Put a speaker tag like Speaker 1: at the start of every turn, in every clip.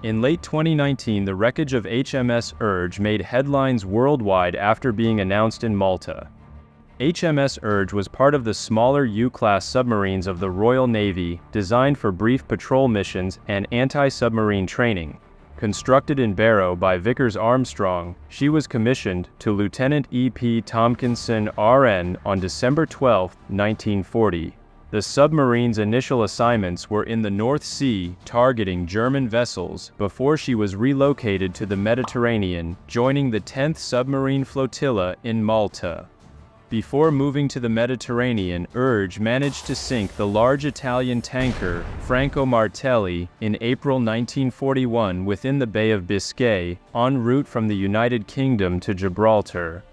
Speaker 1: In late 2019, the wreckage of HMS Urge made headlines worldwide after being announced in Malta. HMS Urge was part of the smaller U-class submarines of the Royal Navy, designed for brief patrol missions and anti-submarine training. Constructed in Barrow by Vickers Armstrong, she was commissioned to Lieutenant E.P. Tompkinson, RN, on December 12, 1940. The submarine's initial assignments were in the North Sea, targeting German vessels, before she was relocated to the Mediterranean, joining the 10th Submarine Flotilla in Malta. Before moving to the Mediterranean, Urge managed to sink the large Italian tanker Franco Martelli in April 1941 within the Bay of Biscay, en route from the United Kingdom to Gibraltar.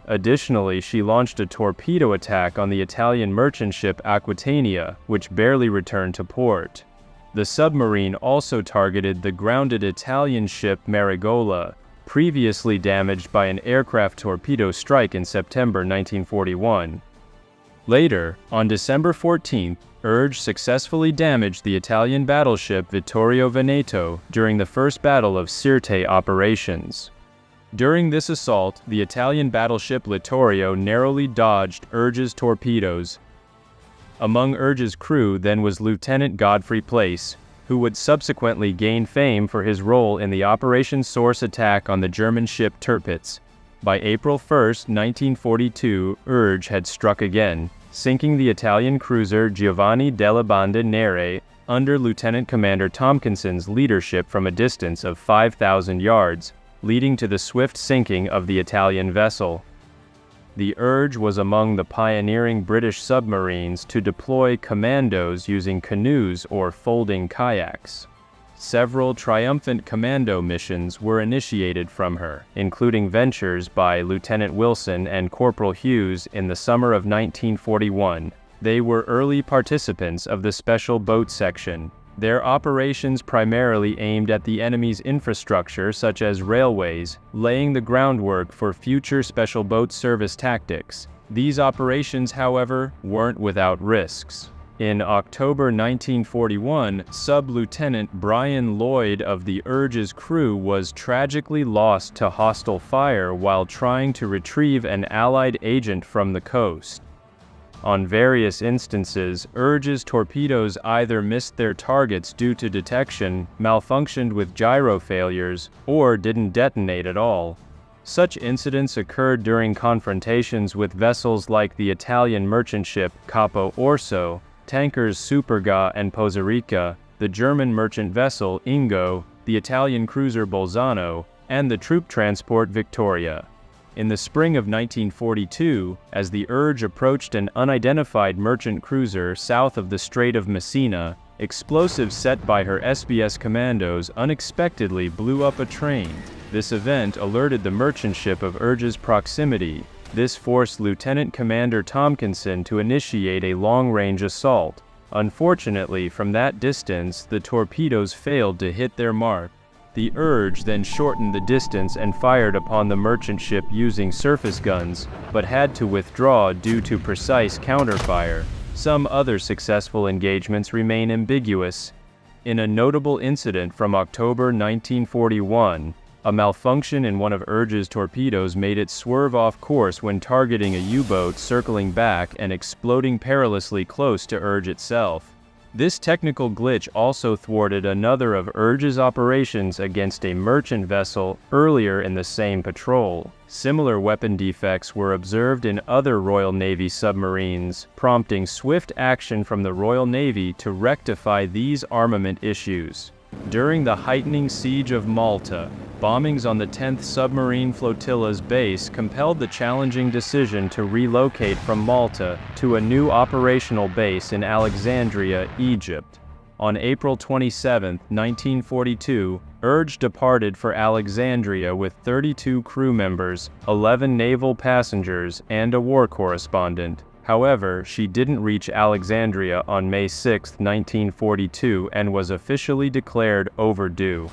Speaker 1: Additionally, she launched a torpedo attack on the Italian merchant ship Aquitania, which barely returned to port. The submarine also targeted the grounded Italian ship Marigola, previously damaged by an aircraft torpedo strike in September 1941. Later, on December 14, Urge successfully damaged the Italian battleship Vittorio Veneto during the First Battle of Sirte operations. During this assault, the Italian battleship Littorio narrowly dodged Urge's torpedoes. Among Urge's crew then was Lieutenant Godfrey Place, who would subsequently gain fame for his role in the Operation Source attack on the German ship Tirpitz. By April 1, 1942, Urge had struck again, sinking the Italian cruiser Giovanni della Banda Nere under Lieutenant Commander Tompkinson's leadership from a distance of 5,000 yards, leading to the swift sinking of the Italian vessel. The Urge was among the pioneering British submarines to deploy commandos using canoes or folding kayaks. Several triumphant commando missions were initiated from her, including ventures by Lieutenant Wilson and Corporal Hughes in the summer of 1941. They were early participants of the Special Boat Section. Their operations primarily aimed at the enemy's infrastructure such as railways, laying the groundwork for future special boat service tactics. These operations, however, weren't without risks. In October 1941, Sub-Lieutenant Brian Lloyd of the Urge's crew was tragically lost to hostile fire while trying to retrieve an Allied agent from the coast. On various instances, Urge's torpedoes either missed their targets due to detection, malfunctioned with gyro failures, or didn't detonate at all. Such incidents occurred during confrontations with vessels like the Italian merchant ship Capo Orso, tankers Superga and Poserica, the German merchant vessel Ingo, the Italian cruiser Bolzano, and the troop transport Victoria. In the spring of 1942, as the Urge approached an unidentified merchant cruiser south of the Strait of Messina, explosives set by her SBS commandos unexpectedly blew up a train. This event alerted the merchant ship of Urge's proximity. This forced Lieutenant Commander Tompkinson to initiate a long-range assault. Unfortunately, from that distance, the torpedoes failed to hit their mark. The Urge then shortened the distance and fired upon the merchant ship using surface guns, but had to withdraw due to precise counterfire. Some other successful engagements remain ambiguous. In a notable incident from October 1941, a malfunction in one of Urge's torpedoes made it swerve off course when targeting a U-boat circling back and exploding perilously close to Urge itself. This technical glitch also thwarted another of Urge's operations against a merchant vessel earlier in the same patrol. Similar weapon defects were observed in other Royal Navy submarines, prompting swift action from the Royal Navy to rectify these armament issues. During the heightening siege of Malta, bombings on the 10th Submarine Flotilla's base compelled the challenging decision to relocate from Malta to a new operational base in Alexandria, Egypt. On April 27, 1942, Urge departed for Alexandria with 32 crew members, 11 naval passengers, and a war correspondent. However, she didn't reach Alexandria on May 6, 1942, and was officially declared overdue.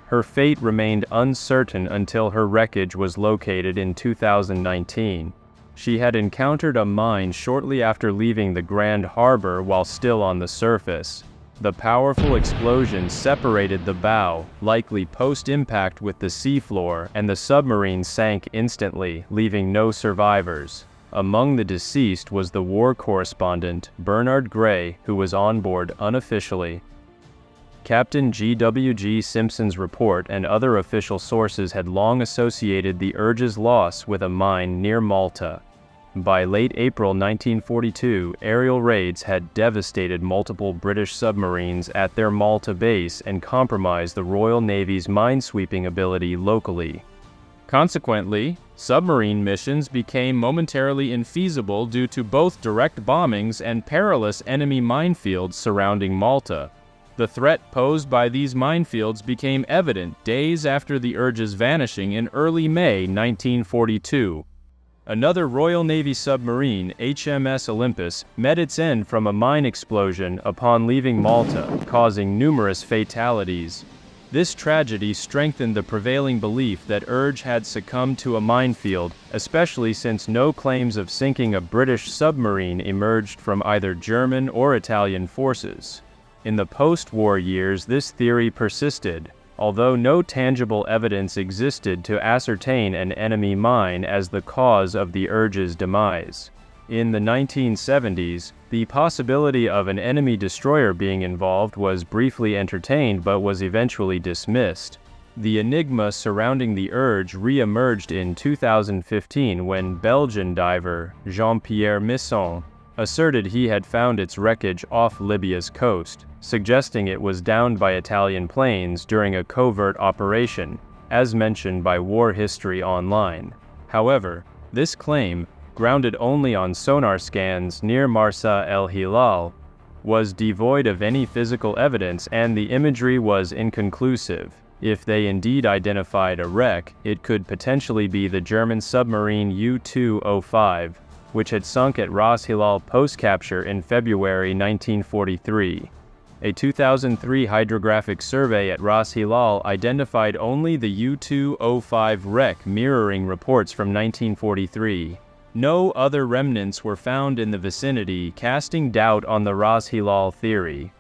Speaker 1: Her fate remained uncertain until her wreckage was located in 2019. She had encountered a mine shortly after leaving the Grand Harbor while still on the surface. The powerful explosion separated the bow, likely post-impact with the seafloor, and the submarine sank instantly, leaving no survivors. Among the deceased was the war correspondent, Bernard Gray, who was on board unofficially. Captain G.W.G. Simpson's report and other official sources had long associated the Urge's loss with a mine near Malta. By late April 1942, aerial raids had devastated multiple British submarines at their Malta base and compromised the Royal Navy's minesweeping ability locally. Consequently, submarine missions became momentarily infeasible due to both direct bombings and perilous enemy minefields surrounding Malta. The threat posed by these minefields became evident days after the Urge's vanishing in early May 1942. Another Royal Navy submarine, HMS Olympus, met its end from a mine explosion upon leaving Malta, causing numerous fatalities. This tragedy strengthened the prevailing belief that Urge had succumbed to a minefield, especially since no claims of sinking a British submarine emerged from either German or Italian forces. In the post-war years, this theory persisted, although no tangible evidence existed to ascertain an enemy mine as the cause of the Urge's demise. In the 1970s, the possibility of an enemy destroyer being involved was briefly entertained but was eventually dismissed. The enigma surrounding the Urge re-emerged in 2015 when Belgian diver Jean-Pierre Misson asserted he had found its wreckage off Libya's coast, suggesting it was downed by Italian planes during a covert operation, as mentioned by War History Online. However, this claim, grounded only on sonar scans near Marsa El Hilal, was devoid of any physical evidence and the imagery was inconclusive. If they indeed identified a wreck, it could potentially be the German submarine U-205, which had sunk at Ras Hilal post-capture in February 1943. A 2003 hydrographic survey at Ras Hilal identified only the U-205 wreck, mirroring reports from 1943. No other remnants were found in the vicinity, casting doubt on the Ras Hilal theory.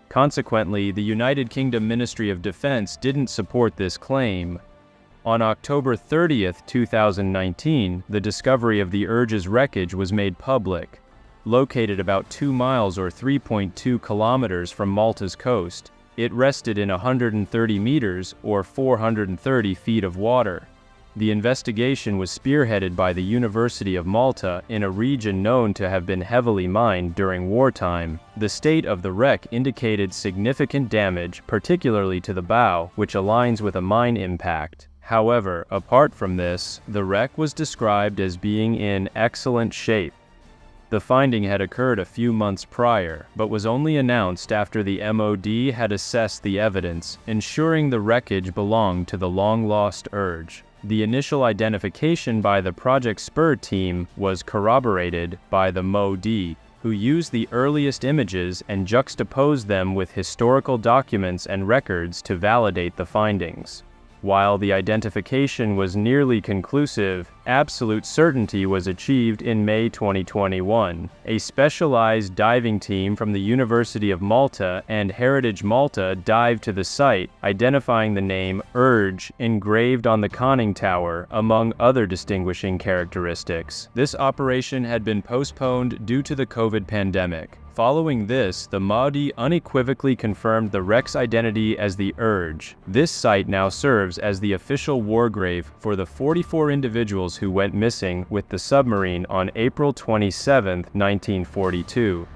Speaker 1: Consequently, the United Kingdom Ministry of Defense didn't support this claim. On October 30, 2019, the discovery of the Urge's wreckage was made public. Located about 2 miles or 3.2 kilometers from Malta's coast, it rested in 130 meters or 430 feet of water. The investigation was spearheaded by the University of Malta in a region known to have been heavily mined during wartime. The state of the wreck indicated significant damage, particularly to the bow, which aligns with a mine impact. However, apart from this, the wreck was described as being in excellent shape. The finding had occurred a few months prior, but was only announced after the MOD had assessed the evidence, ensuring the wreckage belonged to the long-lost Urge. The initial identification by the Project Spur team was corroborated by the MOD, who used the earliest images and juxtaposed them with historical documents and records to validate the findings. While the identification was nearly conclusive, absolute certainty was achieved in May 2021. A specialized diving team from the University of Malta and Heritage Malta dived to the site, identifying the name Urge engraved on the conning tower, among other distinguishing characteristics. This operation had been postponed due to the COVID pandemic. Following this, the MOD unequivocally confirmed the wreck's identity as the Urge. This site now serves as the official war grave for the 44 individuals who went missing with the submarine on April 27, 1942.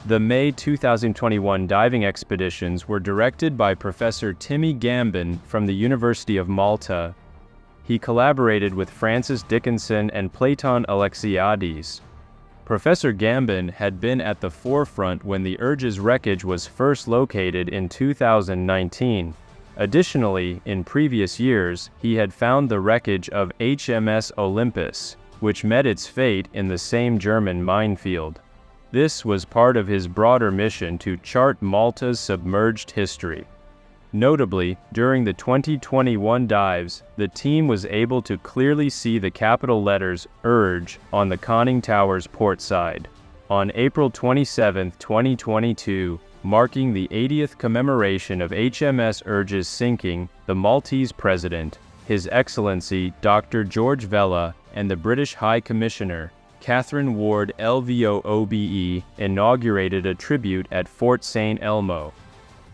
Speaker 1: The May 2021 diving expeditions were directed by Professor Timmy Gambin from the University of Malta. He collaborated with Francis Dickinson and Platon Alexiades. Professor Gambin had been at the forefront when the Urge's wreckage was first located in 2019. Additionally, in previous years, he had found the wreckage of HMS Olympus, which met its fate in the same German minefield. This was part of his broader mission to chart Malta's submerged history. Notably, during the 2021 dives, the team was able to clearly see the capital letters Urge on the conning tower's port side. On April 27, 2022, marking the 80th commemoration of HMS Urge's sinking. The Maltese president, His Excellency Dr. George Vella, and the British High Commissioner, Catherine Ward LVOOBE, inaugurated a tribute at Fort St. Elmo.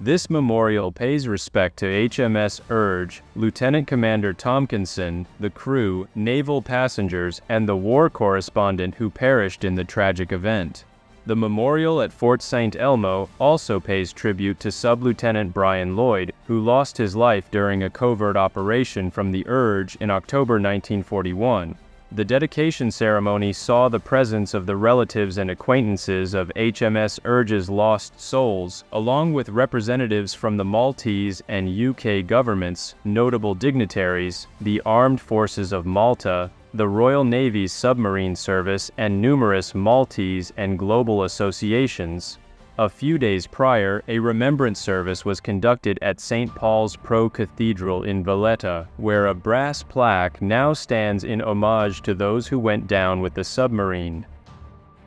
Speaker 1: This memorial pays respect to HMS Urge, Lieutenant Commander Tompkinson, the crew, naval passengers, and the war correspondent who perished in the tragic event. The memorial at Fort St. Elmo also pays tribute to Sub-Lieutenant Brian Lloyd, who lost his life during a covert operation from the Urge in October 1941. The dedication ceremony saw the presence of the relatives and acquaintances of HMS Urge's lost souls, along with representatives from the Maltese and UK governments, notable dignitaries, the Armed Forces of Malta, the Royal Navy's Submarine Service, and numerous Maltese and global associations. A few days prior, a remembrance service was conducted at St. Paul's Pro Cathedral in Valletta, where a brass plaque now stands in homage to those who went down with the submarine.